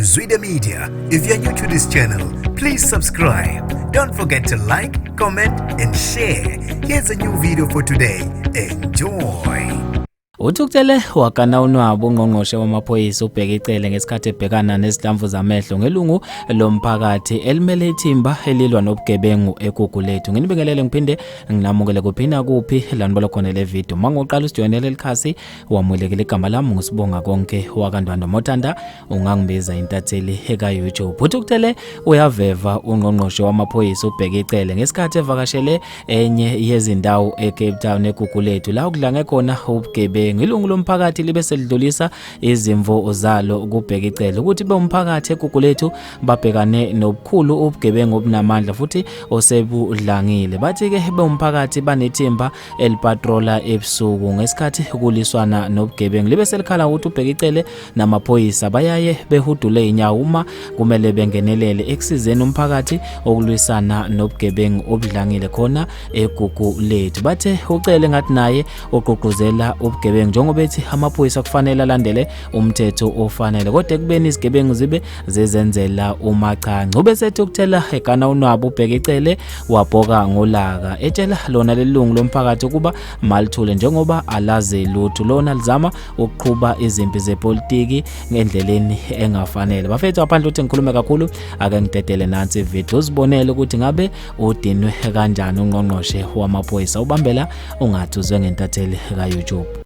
Zwide Media. If you're new to this channel, please subscribe. Don't forget to like, comment and share. Here's a new video for today. Enjoy. Cele wakana unwabo ungqongqoshe wamaphoyisa uBheki Cele ngesikhathi ebhekana nezihlamvu zamehlo ngelungu lomphakathi elimele ithimba elilwa nobugebengu eGugulethu. Nginibingelele ngiphinde nginamukele kuphina kuphi lanibona khona le video. Mangoqala usijoinele likhasi wamulekele igama lami ngusibonga konke wakandwanda Mothanda ungangibiza intatheli eka YouTube. Cele uyaveva ungqongqoshe wamaphoyisa uBheki Cele ngesikhathi evakashele enye yezindawo eCape Town eGugulethu la ukudlange khona ubugebengu. Ilungu lomphakathi libe selidlulisa izimvo zalo kuBheki Cele ukuthi bomphakathi eGugulethu babhekane nobukhulu ubugebengu obunamandla futhi osebudlangile. Bathi ke bomphakathi banethimba elipatrola ebusuku ngesikhathi kuliswana nobugebengu. Libe selikhala ukuthi uBheki Cele namaphoyisa bayaye behudule inyawo uma kumele bengenelele ekusizeni umphakathi okulwisana nobugebengu obudlangile khona eGugulethu. Bathe uCele ngathi naye oqoqozela ubugebengu njengoba bethi amaphoyisa kufanele alandele umthetho ofanele kodwa kubeni izigebengu zibe zezenzela umachanco. Ubesethi ukuthela egana unwabo uBheki Cele wabhoka ngolaka etshela lona lelungu lomphakathi kuba malithule njengoba alazi lutho lona lizama ukuqhuba izimpi zepolitiki ngendleleni engafanele. Bafethu aphandle uthi ngikhulume kakhulu ake ngidedele nansi video uzibonele ukuthi ngabe udinwe kanjani ungqongqoshe wamaphoyisa ubambela ungathuzwe ngentatheli ka YouTube.